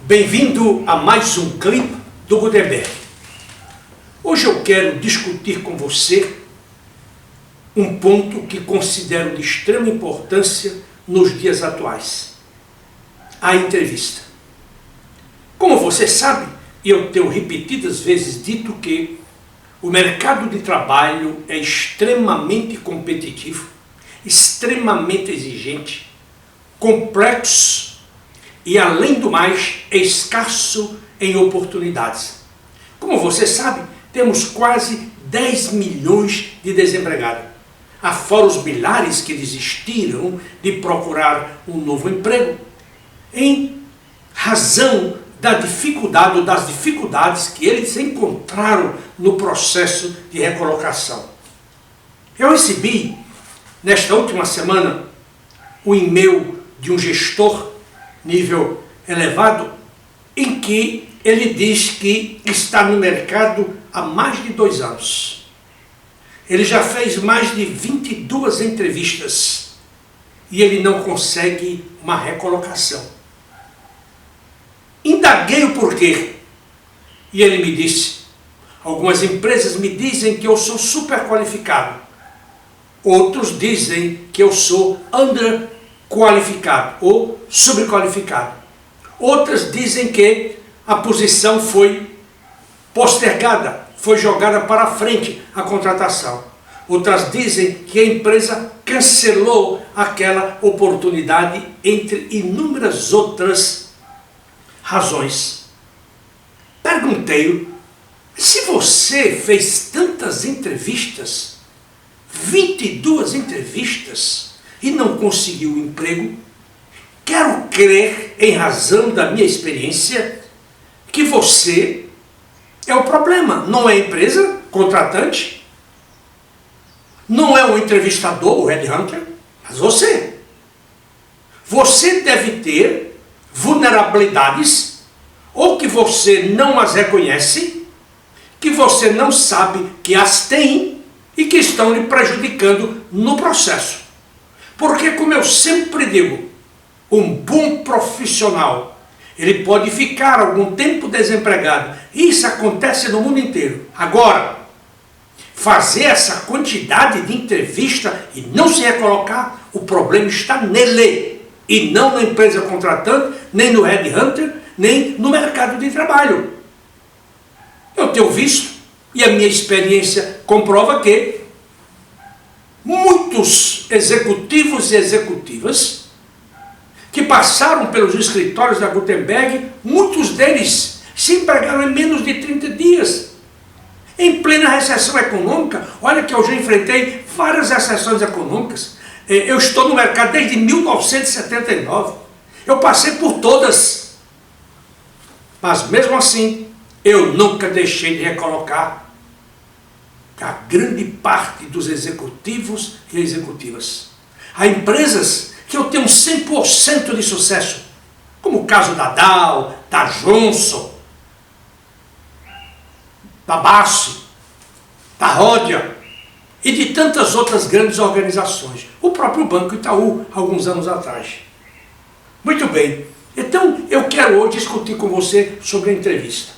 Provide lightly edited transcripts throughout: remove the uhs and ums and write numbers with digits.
Bem-vindo a mais um clipe do Gutenberg. Hoje eu quero discutir com você um ponto que considero de extrema importância nos dias atuais: a entrevista. Como você sabe, e eu tenho repetidas vezes dito que o mercado de trabalho é extremamente competitivo, extremamente exigente, complexo e, além do mais, é escasso em oportunidades. Como você sabe, temos quase 10 milhões de desempregados, afora os milhares que desistiram de procurar um novo emprego, em razão das dificuldades que eles encontraram no processo de recolocação. Eu recebi, nesta última semana, um e-mail de um gestor nível elevado, em que ele diz que está no mercado há mais de 2 anos. Ele já fez mais de 22 entrevistas e ele não consegue uma recolocação. Indaguei o porquê e ele me disse: algumas empresas me dizem que eu sou super qualificado, outros dizem que eu sou underqualificado ou subqualificado, outras dizem que a posição foi postergada, foi jogada para frente a contratação, outras dizem que a empresa cancelou aquela oportunidade, entre inúmeras outras razões. Perguntei-o: se você fez tantas entrevistas, 22 entrevistas, e não conseguiu o emprego, quero crer, em razão da minha experiência, que você é o problema, não é a empresa contratante, não é o entrevistador, o headhunter, mas você. Você deve ter vulnerabilidades, ou que você não as reconhece, que você não sabe que as tem e que estão lhe prejudicando no processo. Porque, como eu sempre digo, um bom profissional, ele pode ficar algum tempo desempregado. Isso acontece no mundo inteiro. Agora, fazer essa quantidade de entrevista e não se recolocar, o problema está nele, e não na empresa contratante, nem no headhunter, nem no mercado de trabalho. Eu tenho visto, e a minha experiência comprova, que muitos executivos e executivas que passaram pelos escritórios da Gutenberg, muitos deles se empregaram em menos de 30 dias. Em plena recessão econômica. Olha que eu já enfrentei várias recessões econômicas. Eu estou no mercado desde 1979. Eu passei por todas. Mas mesmo assim, eu nunca deixei de recolocar a grande parte dos executivos e executivas. Há empresas que eu tenho 100% de sucesso, como o caso da Dow, da Johnson, da Basfe, da Rodia e de tantas outras grandes organizações. O próprio Banco Itaú, alguns anos atrás. Muito bem, então eu quero hoje discutir com você sobre a entrevista.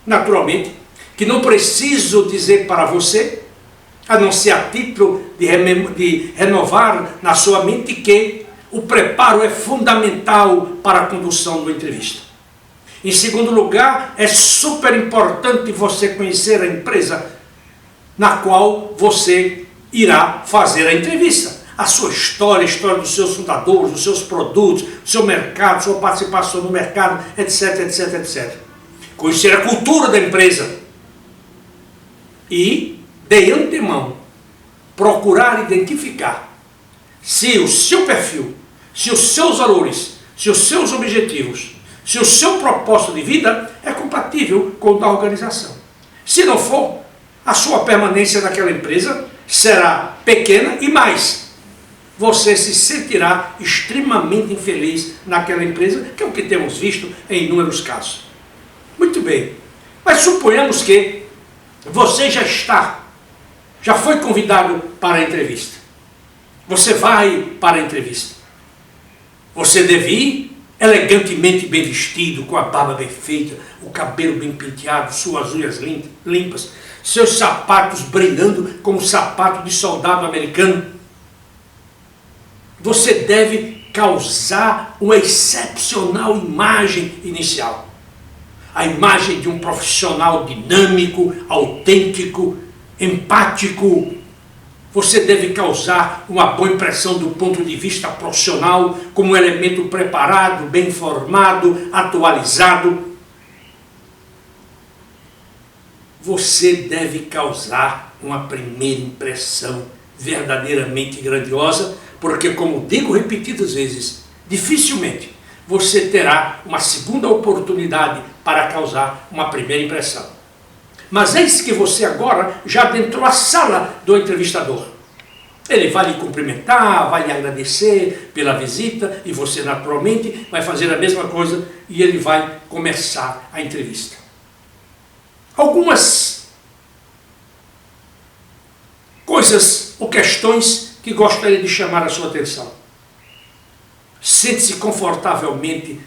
Naturalmente que não preciso dizer para você, a não ser a título de renovar na sua mente, que o preparo é fundamental para a condução da entrevista. Em segundo lugar, é super importante você conhecer a empresa na qual você irá fazer a entrevista. A sua história, a história dos seus fundadores, dos seus produtos, do seu mercado, sua participação no mercado, etc, etc, etc. Conhecer a cultura da empresa. E, de antemão, procurar identificar se o seu perfil, se os seus valores, se os seus objetivos, se o seu propósito de vida é compatível com o da organização. Se não for, a sua permanência naquela empresa será pequena e mais, você se sentirá extremamente infeliz naquela empresa, que é o que temos visto em inúmeros casos. Muito bem, mas suponhamos que você já está já foi convidado para a entrevista. Você vai para a entrevista. Você deve ir elegantemente bem vestido, com a barba bem feita, o cabelo bem penteado, suas unhas limpas, seus sapatos brilhando como sapato de soldado americano. Você deve causar uma excepcional imagem inicial. A imagem de um profissional dinâmico, autêntico, empático. Você deve causar uma boa impressão do ponto de vista profissional, como um elemento preparado, bem informado, atualizado. Você deve causar uma primeira impressão verdadeiramente grandiosa, porque, como digo repetidas vezes, dificilmente você terá uma segunda oportunidade para causar uma primeira impressão. Mas eis que você agora já adentrou a sala do entrevistador. Ele vai lhe cumprimentar, vai lhe agradecer pela visita e você naturalmente vai fazer a mesma coisa e ele vai começar a entrevista. Algumas coisas ou questões que gostaria de chamar a sua atenção. Sente-se confortavelmente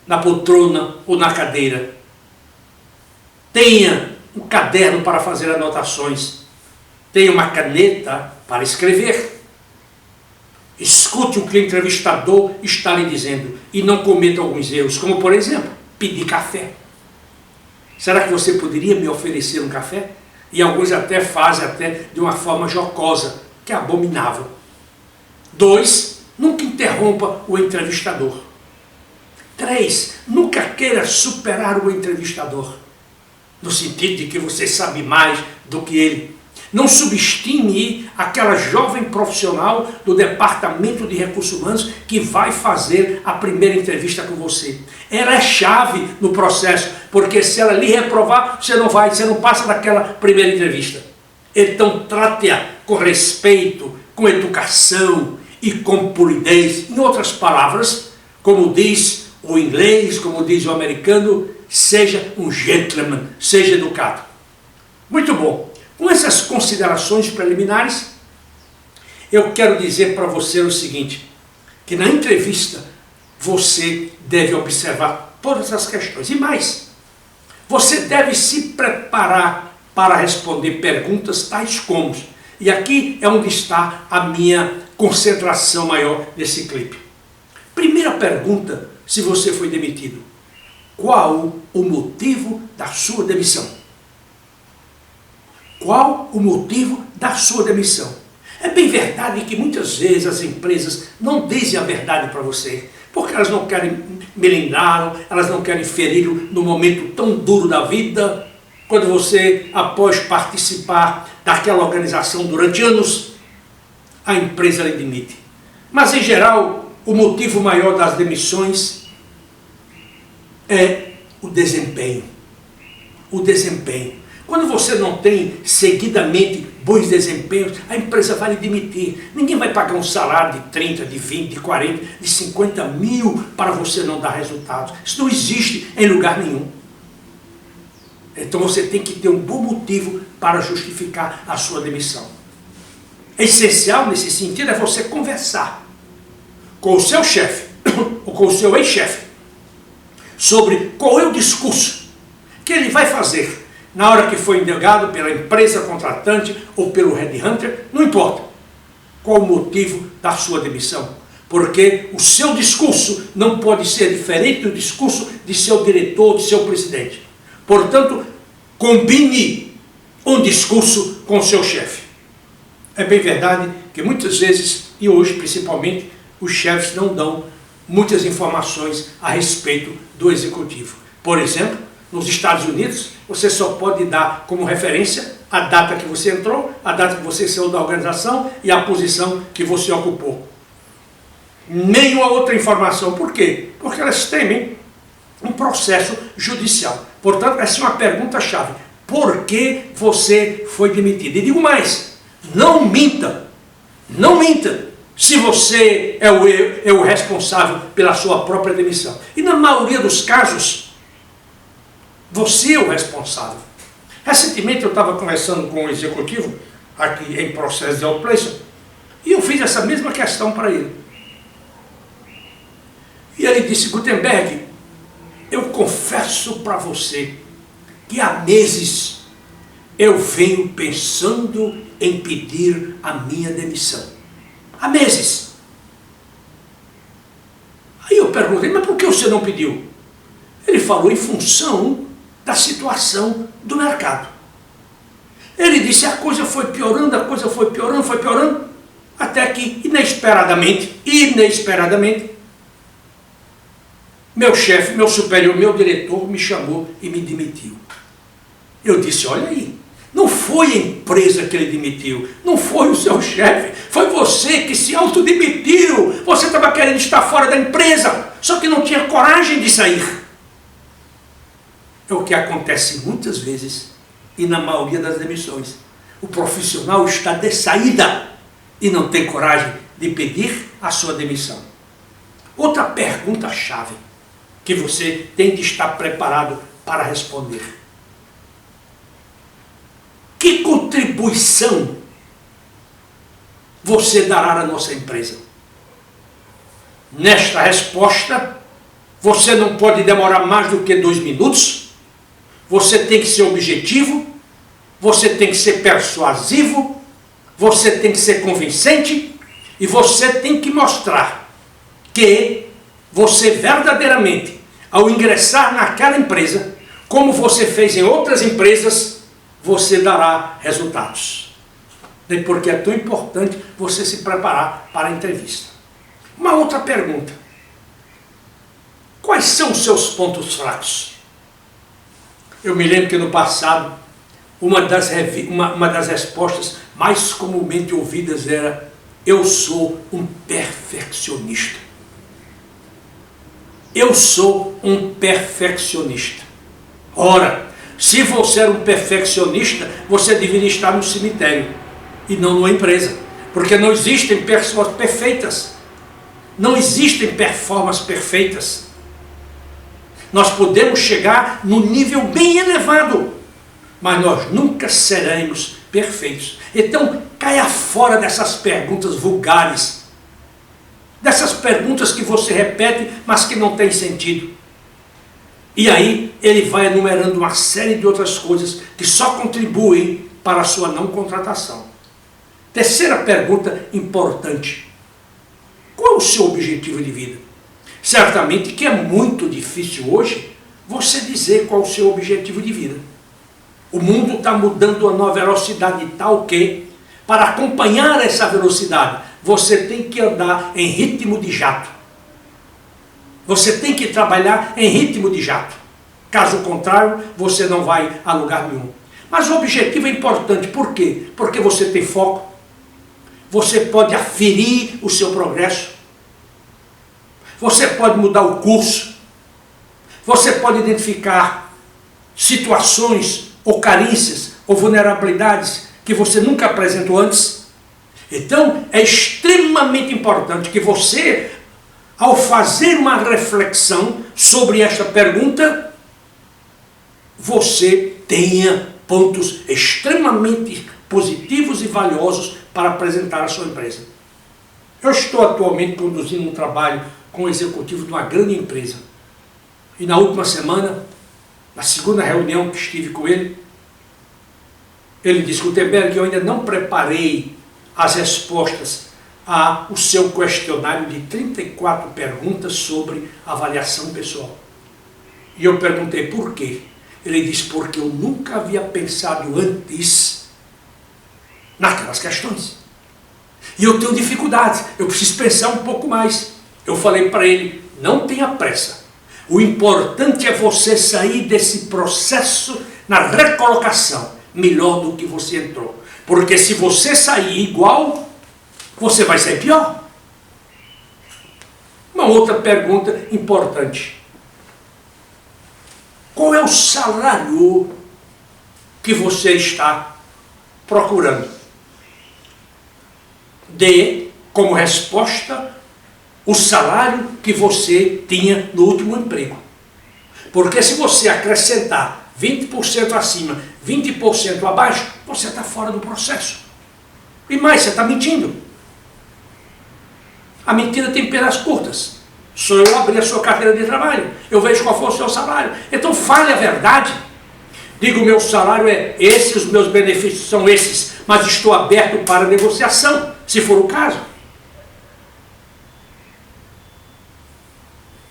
na poltrona ou na cadeira. Tenha um caderno para fazer anotações. Tenha uma caneta para escrever. Escute o que o entrevistador está lhe dizendo e não cometa alguns erros, como por exemplo, pedir café. Será que você poderia me oferecer um café? E alguns até fazem de uma forma jocosa, que é abominável. 2, nunca interrompa o entrevistador. 3, nunca queira superar o entrevistador, no sentido de que você sabe mais do que ele. Não subestime aquela jovem profissional do Departamento de Recursos Humanos que vai fazer a primeira entrevista com você. Ela é chave no processo, porque se ela lhe reprovar, você não passa daquela primeira entrevista. Então trate-a com respeito, com educação e com polidez. Em outras palavras, como diz o inglês, como diz o americano, seja um gentleman, seja educado. Muito bom. Com essas considerações preliminares, eu quero dizer para você o seguinte, que na entrevista você deve observar todas as questões. E mais, você deve se preparar para responder perguntas tais como, e aqui é onde está a minha concentração maior nesse clipe. Primeira pergunta, se você foi demitido. Qual o motivo da sua demissão? Qual o motivo da sua demissão? É bem verdade que muitas vezes as empresas não dizem a verdade para você, porque elas não querem melindrá-lo, elas não querem feri-lo no momento tão duro da vida, quando você, após participar daquela organização durante anos, a empresa lhe demite. Mas, em geral, o motivo maior das demissões é o desempenho. O desempenho. Quando você não tem seguidamente bons desempenhos, a empresa vai lhe demitir. Ninguém vai pagar um salário de 30, de 20, de 40, de 50 mil para você não dar resultados. Isso não existe em lugar nenhum. Então você tem que ter um bom motivo para justificar a sua demissão. É essencial nesse sentido é você conversar com o seu chefe ou com o seu ex-chefe sobre qual é o discurso que ele vai fazer na hora que foi indagado pela empresa contratante ou pelo headhunter, não importa qual o motivo da sua demissão, porque o seu discurso não pode ser diferente do discurso de seu diretor, de seu presidente. Portanto, combine um discurso com o seu chefe. É bem verdade que muitas vezes, e hoje principalmente, os chefes não dão muitas informações a respeito do executivo. Por exemplo, nos Estados Unidos, você só pode dar como referência a data que você entrou, a data que você saiu da organização e a posição que você ocupou. Nenhuma outra informação. Por quê? Porque elas temem um processo judicial. Portanto, essa é uma pergunta-chave. Por que você foi demitido? E digo mais, não minta. Não minta se você é o responsável pela sua própria demissão. E na maioria dos casos, você é o responsável. Recentemente eu estava conversando com um executivo aqui em processo de outplacement e eu fiz essa mesma questão para ele. E ele disse: Gutenberg, eu confesso para você que há meses eu venho pensando em pedir a minha demissão. Há meses. Aí eu perguntei: mas por que você não pediu? Ele falou: em função da situação do mercado. Ele disse: a coisa foi piorando, foi piorando, até que inesperadamente, meu chefe, meu superior, meu diretor me chamou e me demitiu. Eu disse: olha aí, não foi a empresa que ele demitiu, não foi o seu chefe, foi você que se autodemitiu. Você estava querendo estar fora da empresa, só que não tinha coragem de sair. É o que acontece muitas vezes e na maioria das demissões. O profissional está de saída e não tem coragem de pedir a sua demissão. Outra pergunta-chave que você tem que estar preparado para responder: que contribuição você dará à nossa empresa? Nesta resposta, você não pode demorar mais do que 2 minutos. Você tem que ser objetivo, você tem que ser persuasivo, você tem que ser convincente e você tem que mostrar que você verdadeiramente, ao ingressar naquela empresa, como você fez em outras empresas, você dará resultados. E porque é tão importante você se preparar para a entrevista. Uma outra pergunta: quais são os seus pontos fracos? Eu me lembro que no passado, uma das respostas mais comumente ouvidas era: eu sou um perfeccionista. Eu sou um perfeccionista. Ora, se você era um perfeccionista, você deveria estar no cemitério e não numa empresa. Porque não existem pessoas perfeitas. Não existem performances perfeitas. Nós podemos chegar num nível bem elevado, mas nós nunca seremos perfeitos. Então, caia fora dessas perguntas vulgares, dessas perguntas que você repete, mas que não tem sentido. E aí, ele vai enumerando uma série de outras coisas que só contribuem para a sua não contratação. Terceira pergunta importante: qual é o seu objetivo de vida? Certamente que é muito difícil hoje você dizer qual é o seu objetivo de vida. O mundo está mudando a uma velocidade tal que, para acompanhar essa velocidade, você tem que andar em ritmo de jato. Você tem que trabalhar em ritmo de jato. Caso contrário, você não vai a lugar nenhum. Mas o objetivo é importante. Por quê? Porque você tem foco. Você pode aferir o seu progresso. Você pode mudar o curso. Você pode identificar situações ou carências ou vulnerabilidades que você nunca apresentou antes. Então, é extremamente importante que você, ao fazer uma reflexão sobre esta pergunta, você tenha pontos extremamente positivos e valiosos para apresentar à sua empresa. Eu estou atualmente conduzindo um trabalho com um executivo de uma grande empresa. E na última semana, na segunda reunião que estive com ele, ele disse: Gutenberg, eu ainda não preparei as respostas ao seu questionário de 34 perguntas sobre avaliação pessoal. E eu perguntei por quê. Ele disse: porque eu nunca havia pensado antes naquelas questões. E eu tenho dificuldades, eu preciso pensar um pouco mais. Eu falei para ele: não tenha pressa. O importante é você sair desse processo na recolocação melhor do que você entrou. Porque se você sair igual, você vai sair pior. Uma outra pergunta importante: qual é o salário que você está procurando? Dê como resposta o salário que você tinha no último emprego. Porque se você acrescentar 20% acima, 20% abaixo, você está fora do processo. E mais, você está mentindo. A mentira tem penas curtas. Só eu abrir a sua carteira de trabalho, eu vejo qual for o seu salário. Então fale a verdade. Diga, o meu salário é esse, os meus benefícios são esses, mas estou aberto para negociação, se for o caso.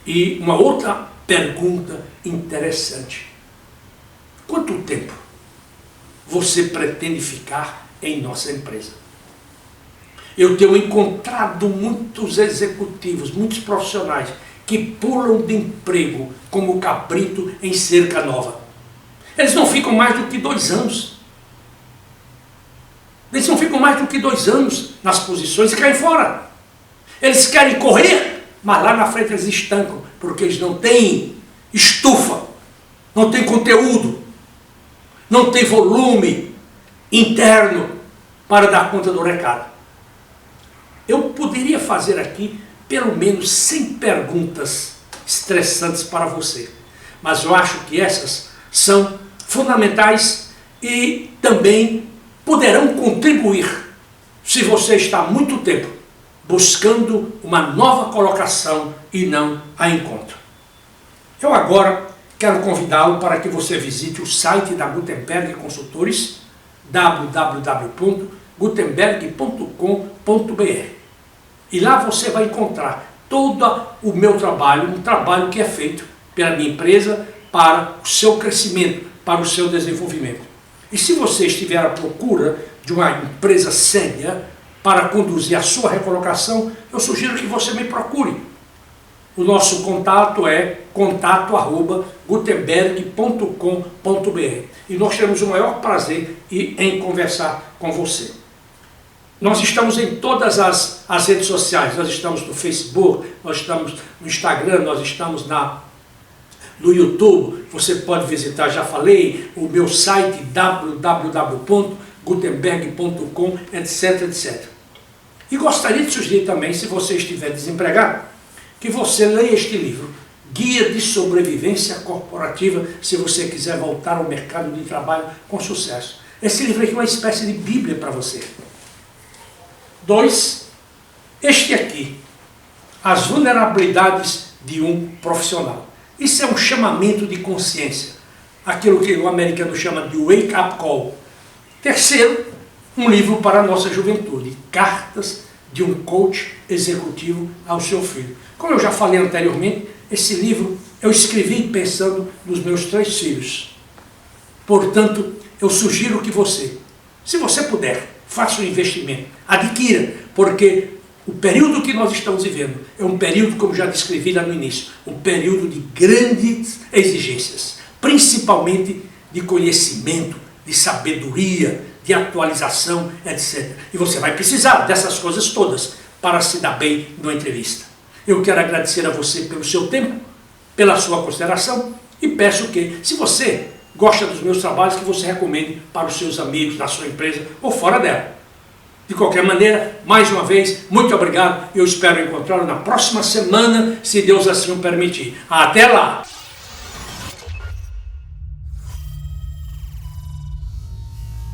E uma outra pergunta interessante. Quanto tempo você pretende ficar em nossa empresa? Eu tenho encontrado muitos executivos, muitos profissionais que pulam de emprego como cabrito em cerca nova. Eles não ficam mais do que 2 anos. Eles não ficam mais do que 2 anos nas posições e caem fora. Eles querem correr, mas lá na frente eles estancam, porque eles não têm estufa, não têm conteúdo, não têm volume interno para dar conta do recado. Eu poderia fazer aqui pelo menos 100 perguntas estressantes para você, mas eu acho que essas são fundamentais e também poderão contribuir se você está há muito tempo buscando uma nova colocação e não a encontro. Eu agora quero convidá-lo para que você visite o site da Gutenberg Consultores, www.gutenberg.com.br. E lá você vai encontrar todo o meu trabalho, um trabalho que é feito pela minha empresa para o seu crescimento, para o seu desenvolvimento. E se você estiver à procura de uma empresa séria para conduzir a sua recolocação, eu sugiro que você me procure. O nosso contato é contato@gutenberg.com.br e nós temos o maior prazer em conversar com você. Nós estamos em todas as redes sociais, nós estamos no Facebook, nós estamos no Instagram, nós estamos no YouTube, você pode visitar, já falei, o meu site www.gutenberg.com, etc, etc. E gostaria de sugerir também, se você estiver desempregado, que você leia este livro, Guia de Sobrevivência Corporativa, se você quiser voltar ao mercado de trabalho com sucesso. Esse livro aqui é uma espécie de Bíblia para você. 2, este aqui, As Vulnerabilidades de um Profissional. Isso é um chamamento de consciência, aquilo que o americano chama de wake up call. 3, um livro para a nossa juventude, Cartas de um Coach Executivo ao Seu Filho. Como eu já falei anteriormente, esse livro eu escrevi pensando nos meus 3 filhos. Portanto, eu sugiro que você, se você puder, faça um investimento, adquira, porque o período que nós estamos vivendo é um período, como já descrevi lá no início, um período de grandes exigências, principalmente de conhecimento, de sabedoria, de atualização, etc. E você vai precisar dessas coisas todas para se dar bem numa entrevista. Eu quero agradecer a você pelo seu tempo, pela sua consideração e peço que, se você gosta dos meus trabalhos, que você recomende para os seus amigos, na sua empresa ou fora dela. De qualquer maneira, mais uma vez, muito obrigado. Eu espero encontrá-lo na próxima semana, se Deus assim o permitir. Até lá!